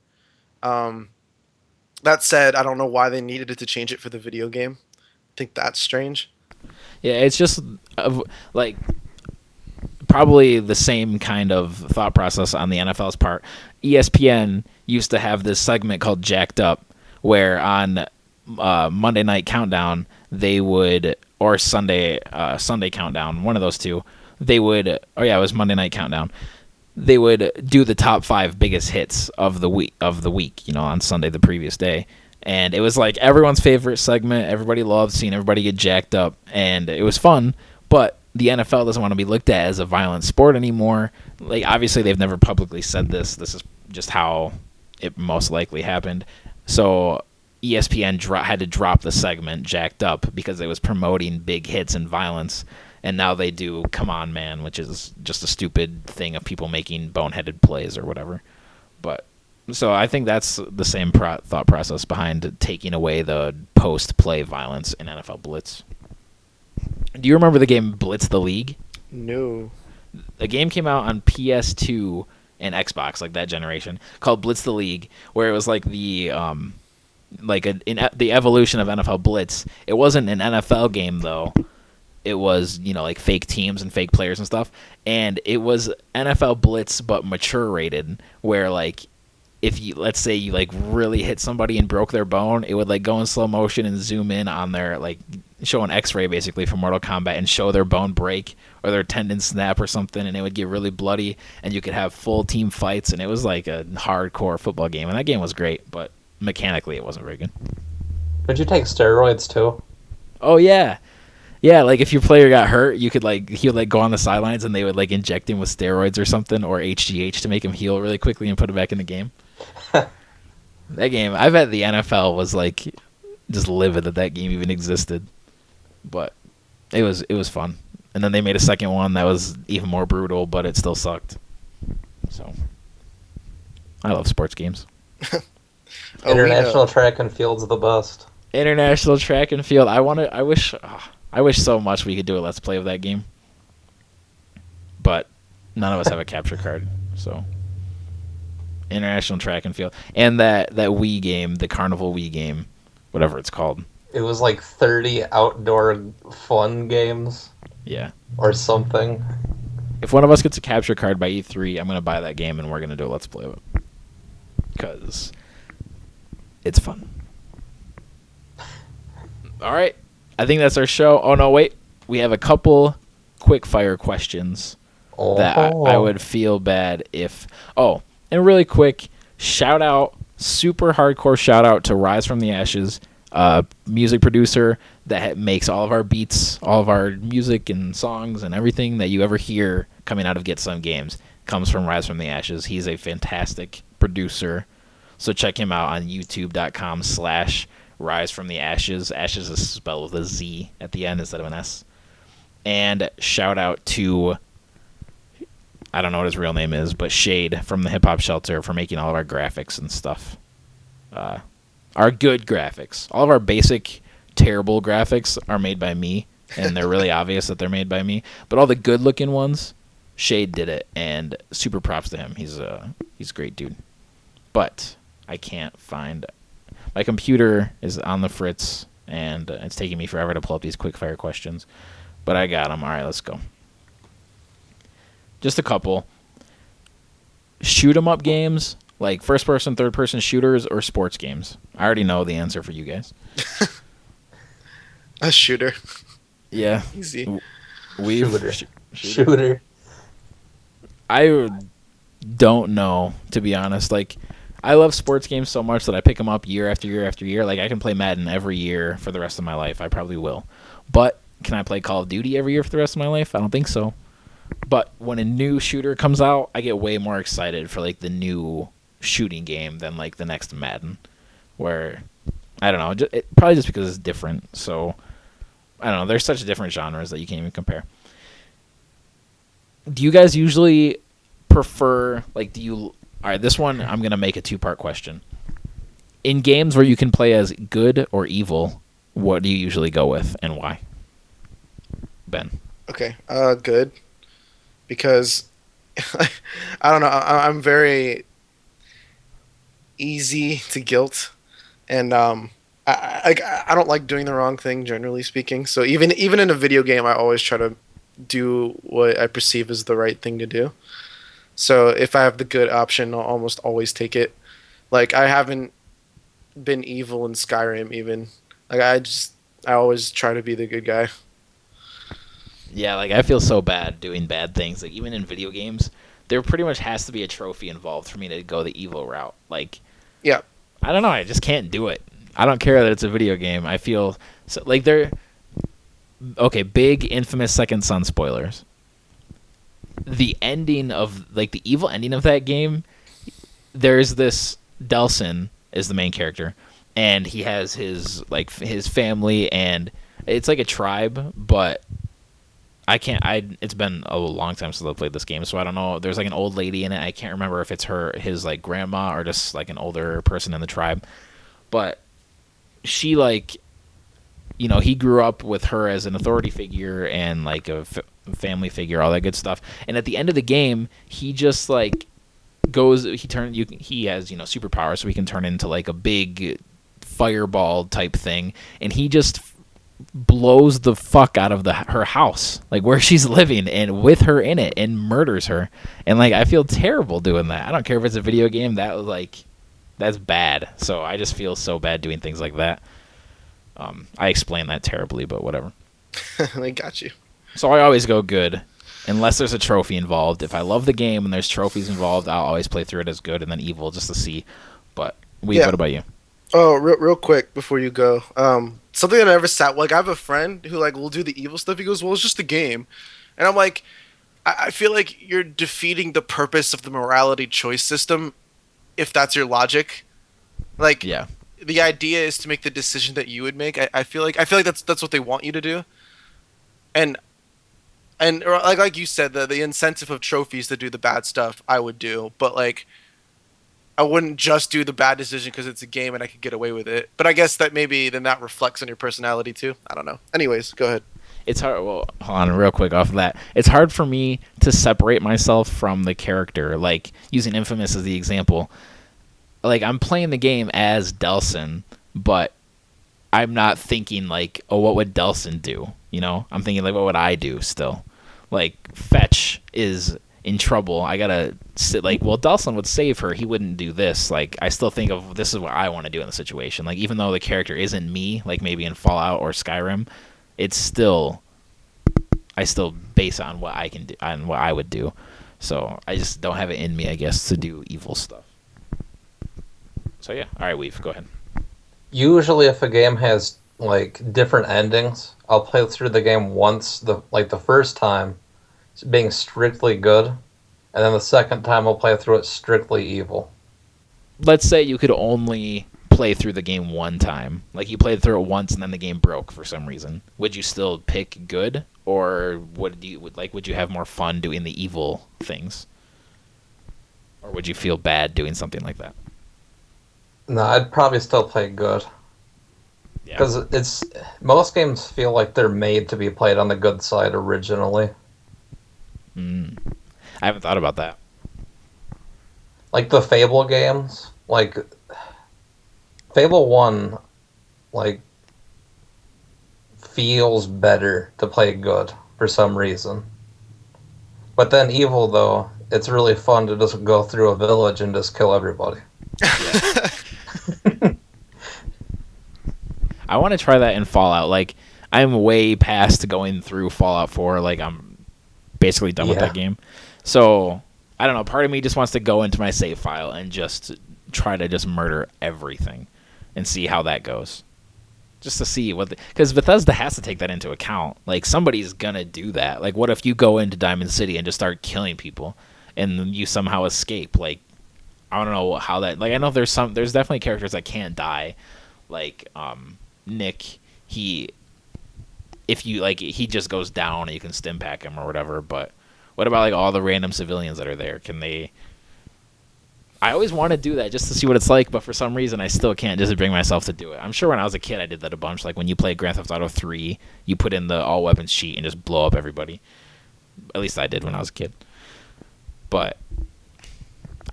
That said, I don't know why they needed it to change it for the video game. I think that's strange. Yeah, it's just like probably the same kind of thought process on the NFL's part. ESPN used to have this segment called Jacked Up, where on Monday Night Countdown they would, or Sunday Countdown, one of those two, they would. Oh yeah, it was Monday Night Countdown. They would do the top 5 biggest hits of the week, on Sunday the previous day. And it was like everyone's favorite segment. Everybody loved seeing everybody get jacked up, and it was fun. But the NFL doesn't want to be looked at as a violent sport anymore. Like, obviously, they've never publicly said this. This is just how it most likely happened. So ESPN had to drop the segment Jacked Up because it was promoting big hits and violence. And now they do Come On Man, which is just a stupid thing of people making boneheaded plays or whatever. But So I think that's the same thought process behind taking away the post-play violence in NFL Blitz. Do you remember the game Blitz the League? No. A game came out on PS2 and Xbox, like that generation, called Blitz the League, where it was like the the evolution of NFL Blitz. It wasn't an NFL game though. It was, like fake teams and fake players and stuff. And it was NFL Blitz but mature rated, where like if you, let's say you like really hit somebody and broke their bone, it would like go in slow motion and zoom in on their, like show an x-ray basically from Mortal Kombat and show their bone break or their tendon snap or something, and it would get really bloody and you could have full team fights, and it was like a hardcore football game, and that game was great, but mechanically it wasn't very good. Did you take steroids too? Oh yeah. Yeah, like if your player got hurt, you could he would go on the sidelines and they would like inject him with steroids or something, or HGH to make him heal really quickly and put him back in the game. That game, I bet the NFL was like just livid that game even existed. But it was fun. And then they made a second one that was even more brutal, but it still sucked. So I love sports games. International track and field's the best. International track and field. I wish so much we could do a let's play of that game. But none of us have a capture card, so international track and field. And that Wii game, the Carnival Wii game, whatever it's called. It was like 30 outdoor fun games. Yeah. Or something. If one of us gets a capture card by E3, I'm going to buy that game and we're going to do a let's play of it. Because it's fun. All right. I think that's our show. Oh, no, wait. We have a couple quick fire questions that I would feel bad if... Oh, and really quick, super hardcore shout out to Rise from the Ashes, music producer that makes all of our beats, all of our music and songs and everything that you ever hear coming out of Get Some Games comes from Rise from the Ashes. He's a fantastic producer. So check him out on youtube.com/Rise from the Ashes. Ashes is spelled with a Z at the end instead of an S. And shout out to, I don't know what his real name is, but Shade from the Hip Hop Shelter for making all of our graphics and stuff. Our good graphics. All of our basic, terrible graphics are made by me, and they're really obvious that they're made by me. But all the good-looking ones, Shade did it, and super props to him. He's a great dude. But I can't find... My computer is on the fritz, and it's taking me forever to pull up these quick-fire questions. But I got them. All right, let's go. Just a couple. Shoot 'em up games, like first-person, third-person shooters, or sports games? I already know the answer for you guys. A shooter. Yeah. Easy. Shooter. I don't know, to be honest. Like, I love sports games so much that I pick them up year after year after year. Like, I can play Madden every year for the rest of my life. I probably will. But can I play Call of Duty every year for the rest of my life? I don't think so. But when a new shooter comes out, I get way more excited for, like, the new shooting game than, like, the next Madden. Where, I don't know, probably just because it's different. So, I don't know. There's such different genres that you can't even compare. Do you guys usually prefer, like, all right, this one, I'm going to make a two-part question. In games where you can play as good or evil, what do you usually go with and why? Ben. Okay, good. Because, I don't know, I'm very easy to guilt. And I don't like doing the wrong thing, generally speaking. So even in a video game, I always try to do what I perceive as the right thing to do. So if I have the good option, I'll almost always take it. Like, I haven't been evil in Skyrim even. Like, I always try to be the good guy. Yeah, like, I feel so bad doing bad things. Like, even in video games, there pretty much has to be a trophy involved for me to go the evil route. Like, yeah. I don't know. I just can't do it. I don't care that it's a video game. I feel so, like okay, big infamous Second Son spoilers. The ending of, like, the evil ending of that game, there's this Delsin is the main character, and he has his family, and it's like a tribe, but I can't. It's been a long time since I played this game, so I don't know. There's like an old lady in it. I can't remember if it's his like grandma, or just like an older person in the tribe. But she like, he grew up with her as an authority figure and like a family figure, all that good stuff. And at the end of the game, he just like he has superpowers, so he can turn into like a big fireball type thing, and he just blows the fuck out of her house, like where she's living, and with her in it, and murders her. And like, I feel terrible doing that. I don't care if it's a video game. That's bad. So I just feel so bad doing things like that. I explain that terribly, but whatever. I got you. So I always go good, unless there's a trophy involved. If I love the game and there's trophies involved, I'll always play through it as good, and then evil just to see. But what about you? Oh, real quick before you go. Something that I never sat, like, I have a friend who like will do the evil stuff. He goes, well, it's just a game. And I'm like, I feel like you're defeating the purpose of the morality choice system if that's your logic. Like, Yeah. The idea is to make the decision that you would make. I feel like that's what they want you to do. And like you said, the incentive of trophies to do the bad stuff, I would do. But like, I wouldn't just do the bad decision because it's a game and I could get away with it. But I guess that maybe then that reflects on your personality too. I don't know. Anyways, go ahead. It's hard. Well, hold on, real quick off of that. It's hard for me to separate myself from the character. Like, using Infamous as the example. Like, I'm playing the game as Delsin, but I'm not thinking like, oh, what would Delsin do? I'm thinking like, what would I do still? Like, Fetch is in trouble. I gotta sit like, well, Delsin would save her. He wouldn't do this. Like, I still think of this is what I want to do in the situation. Like, even though the character isn't me, like maybe in Fallout or Skyrim, it's still, I still base it on what I can do, on what I would do. So I just don't have it in me, I guess, to do evil stuff. So yeah, all right, Weave, go ahead. Usually, if a game has like different endings, I'll play through the game once, the first time, being strictly good, and then the second time I'll play through it strictly evil. Let's say you could only play through the game one time. Like, you played through it once and then the game broke for some reason. Would you still pick good, or would you have more fun doing the evil things? Or would you feel bad doing something like that? No, I'd probably still play good. Yeah. Because most games feel like they're made to be played on the good side originally. I haven't thought about that. Like the Fable games, like Fable 1, like, feels better to play good for some reason. But then evil, though, it's really fun to just go through a village and just kill everybody. Yeah. I want to try that in Fallout. Like, I'm way past going through Fallout 4. Like, I'm basically done with that game. So, I don't know. Part of me just wants to go into my save file and just try to just murder everything and see how that goes. Just to see what... Because Bethesda has to take that into account. Like, somebody's going to do that. Like, what if you go into Diamond City and just start killing people and you somehow escape? Like, I don't know how that... Like, I know there's definitely characters that can't die. Like, Nick, he just goes down and you can stim pack him or whatever. But what about like all the random civilians that are there? Can they... I always want to do that just to see what it's like, but for some reason I still can't just bring myself to do it. I'm sure when I was a kid I did that a bunch. Like when you play Grand Theft Auto 3, you put in the all weapons sheet and just blow up everybody. At least I did when I was a kid. But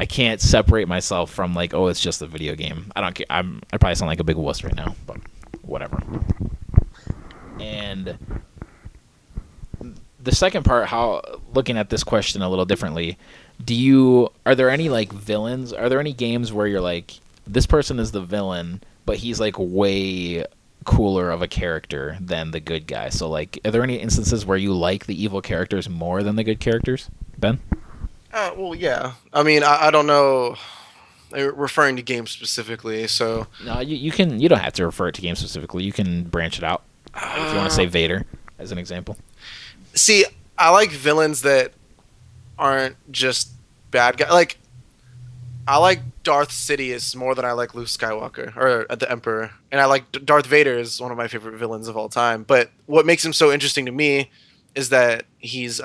I can't separate myself from like, oh, it's just a video game. I don't care. I probably sound like a big wuss right now, but whatever. And the second part, how looking at this question a little differently, are there any like villains? Are there any games where you're like, this person is the villain, but he's like way cooler of a character than the good guy? So like, are there any instances where you like the evil characters more than the good characters, Ben? Well, yeah. I mean, I don't know. Referring to games specifically, so No, you don't have to refer it to games specifically. You can branch it out if you want to say Vader as an example. See, I like villains that aren't just bad guys. Like, I like Darth Sidious more than I like Luke Skywalker or the Emperor, and I like Darth Vader is one of my favorite villains of all time. But what makes him so interesting to me is that he's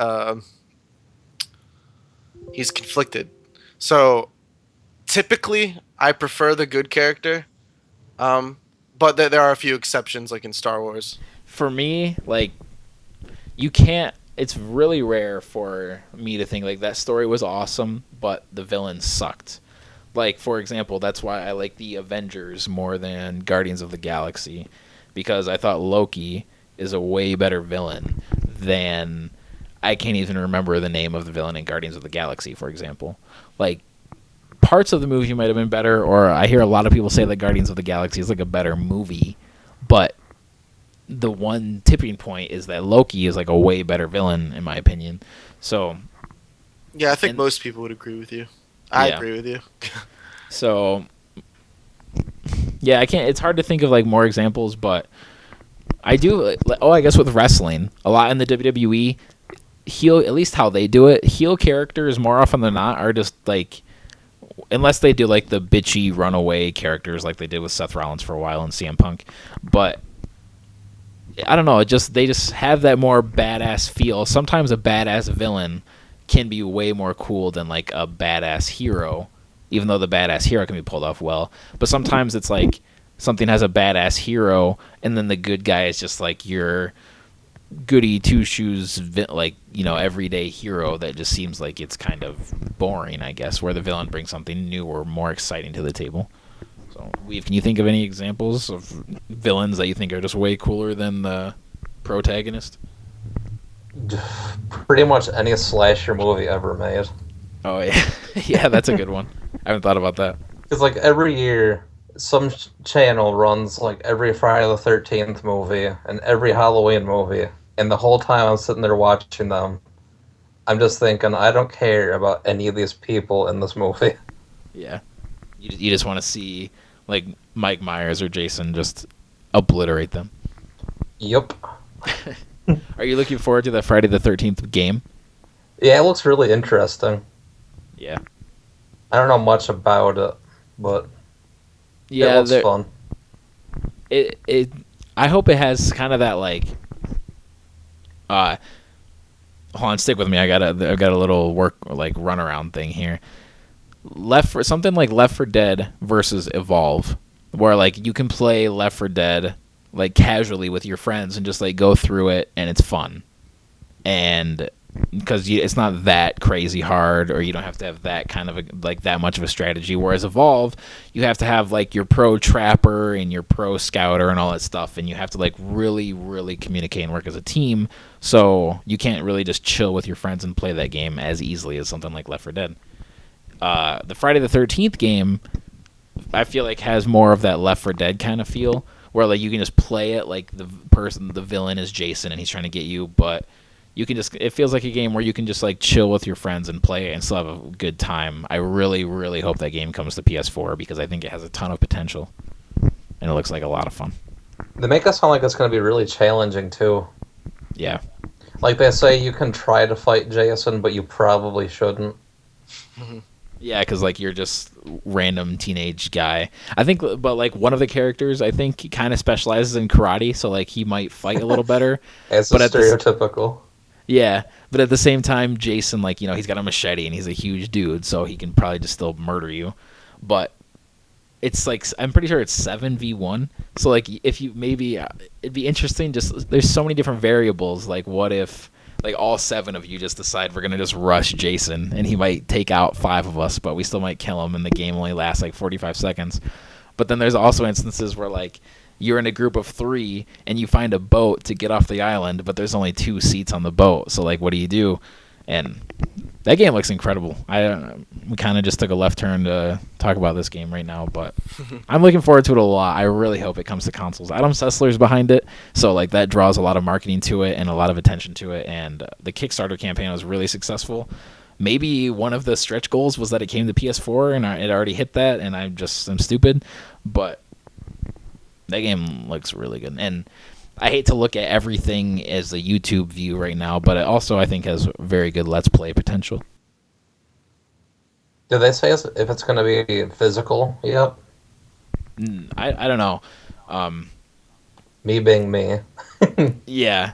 conflicted. So typically, I prefer the good character, but there are a few exceptions, like in Star Wars. For me, like, you can't. It's really rare for me to think like that story was awesome, but the villain sucked. Like, for example, that's why I like the Avengers more than Guardians of the Galaxy, because I thought Loki is a way better villain than, I can't even remember the name of the villain in Guardians of the Galaxy, for example. Like, parts of the movie might have been better, or I hear a lot of people say that Guardians of the Galaxy is like a better movie, but the one tipping point is that Loki is like a way better villain in my opinion. So Yeah, I think and most people would agree with you. I yeah, agree with you. so yeah, I can't. It's hard to think of like more examples, but I do. Oh, I guess with wrestling, a lot in the WWE, heel, at least how they do it, heel characters more often than not are just like, unless they do like the bitchy runaway characters like they did with Seth Rollins for a while and CM Punk, but I don't know. It just they just have that more badass feel. Sometimes a badass villain can be way more cool than like a badass hero, even though the badass hero can be pulled off well. But sometimes it's like something has a badass hero, and then the good guy is just like your goody two shoes, like everyday hero that just seems like it's kind of boring. I guess where the villain brings something new or more exciting to the table. So, Weave, can you think of any examples of villains that you think are just way cooler than the protagonist? Pretty much any slasher movie ever made. Oh yeah, yeah, that's a good one. I haven't thought about that. Because like every year, some channel runs like every Friday the 13th movie and every Halloween movie, and the whole time I'm sitting there watching them, I'm just thinking I don't care about any of these people in this movie. Yeah, you just want to see like Mike Myers or Jason just obliterate them. Yep. Are you looking forward to that Friday the 13th game? Yeah, it looks really interesting. Yeah. I don't know much about it, but Yeah, it looks fun. it I hope it has kind of that like hold on, stick with me. I've got a little work like runaround thing here. Something like Left 4 Dead versus Evolve, where like you can play Left 4 Dead like casually with your friends and just like go through it and it's fun, and because it's not that crazy hard, or you don't have to have that kind of like that much of a strategy. Whereas Evolve, you have to have like your pro trapper and your pro scouter and all that stuff, and you have to like really communicate and work as a team. So you can't really just chill with your friends and play that game as easily as something like Left 4 Dead. The Friday the 13th game, I feel like has more of that Left 4 Dead kind of feel, where like you can just play it like the villain is Jason and he's trying to get you, but you can just, it feels like a game where you can just like chill with your friends and play it and still have a good time. I really hope that game comes to PS4 because I think it has a ton of potential and it looks like a lot of fun. They make it sound like it's going to be really challenging too. Yeah. Like they say you can try to fight Jason, but you probably shouldn't. Yeah, because like you're just random teenage guy. I think, but like one of the characters, I think he kind of specializes in karate, so like he might fight a little better. It's but stereotypical. Yeah, but at the same time, Jason, like he's got a machete and he's a huge dude, so he can probably just still murder you. But it's like I'm pretty sure it's 7v1. So like if you maybe it'd be interesting. Just there's so many different variables. Like what if like all 7 of you just decide we're gonna just rush Jason and he might take out 5 of us, but we still might kill him and the game only lasts like 45 seconds. But then there's also instances where like you're in a group of 3 and you find a boat to get off the island, but there's only 2 seats on the boat. So like, what do you do? And that game looks incredible. We kind of just took a left turn to talk about this game right now, but I'm looking forward to it a lot. I really hope it comes to consoles. Adam Sessler's behind it, so like that draws a lot of marketing to it and a lot of attention to it. And the Kickstarter campaign was really successful. Maybe one of the stretch goals was that it came to PS4, and it already hit that, and I'm stupid. But that game looks really good, and I hate to look at everything as a YouTube view right now, but it also I think has very good Let's Play potential. Did they say if it's going to be physical yet? I don't know. Me being me. Yeah.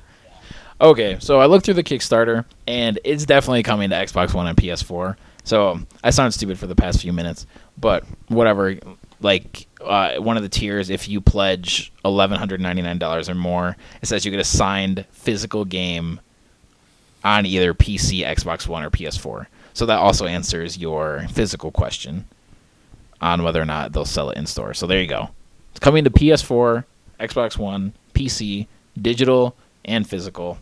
Okay, so I looked through the Kickstarter, and it's definitely coming to Xbox One and PS4. So I sound stupid for the past few minutes, but whatever. Like one of the tiers, if you pledge $1,199 or more, it says you get a signed physical game on either PC, Xbox One, or PS4. So that also answers your physical question on whether or not they'll sell it in store. So there you go. It's coming to PS4, Xbox One, PC, digital, and physical.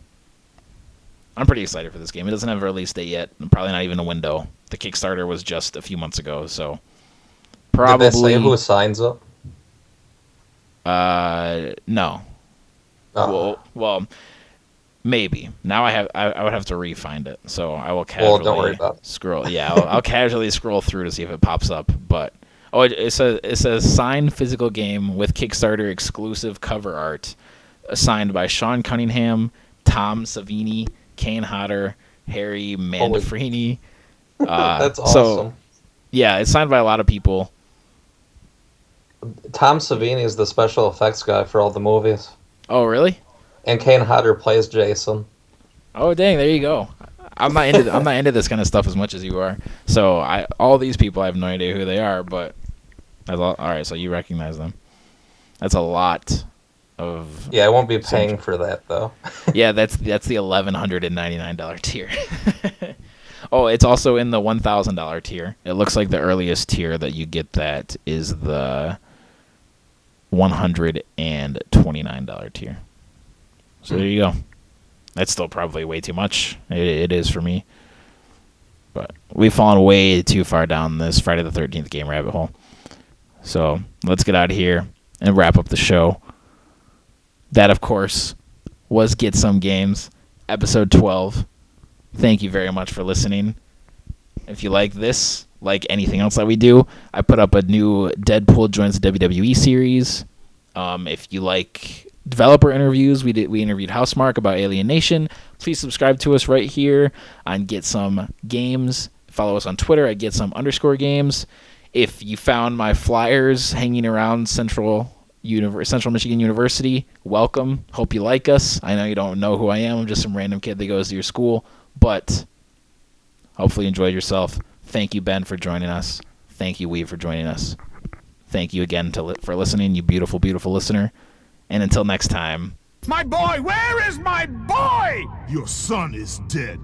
I'm pretty excited for this game. It doesn't have a release date yet. Probably not even a window. The Kickstarter was just a few months ago, so probably. Did they say who signs up? No. Oh. Well, maybe. Now I would have to re-find it, so I will casually don't worry about it. scroll. Yeah, I'll casually scroll through to see if it pops up. But it says signed physical game with Kickstarter exclusive cover art, signed by Sean Cunningham, Tom Savini, Kane Hodder, Harry Mandafrini. That's awesome. So, yeah, it's signed by a lot of people. Tom Savini is the special effects guy for all the movies. Oh, really? And Kane Hodder plays Jason. Oh, dang! There you go. I'm not into this kind of stuff as much as you are. So all these people, I have no idea who they are, but that's all right. So you recognize them. That's a lot of. Yeah, I won't be paying for that though. Yeah, that's the $1,199 tier. Oh, it's also in the $1,000 tier. It looks like the earliest tier that you get that is the $129 tier. So there you go. That's still probably way too much. It is for me. But we've fallen way too far down this Friday the 13th game rabbit hole. So let's get out of here and wrap up the show. That, of course, was Get Some Games, episode 12. Thank you very much for listening. If you like this, like anything else that we do, I put up a new Deadpool Joins the WWE series. If you like developer interviews, we interviewed Housemarque about Alien Nation. Please subscribe to us right here on Get Some Games. Follow us on Twitter at @Get_Some_Games. If you found my flyers hanging around Central Michigan University, welcome. Hope you like us. I know you don't know who I am. I'm just some random kid that goes to your school, but hopefully you enjoyed yourself. Thank you, Ben, for joining us. Thank you, Weave, for joining us. Thank you again for listening, you beautiful, beautiful listener. And until next time. My boy! Where is my boy? Your son is dead.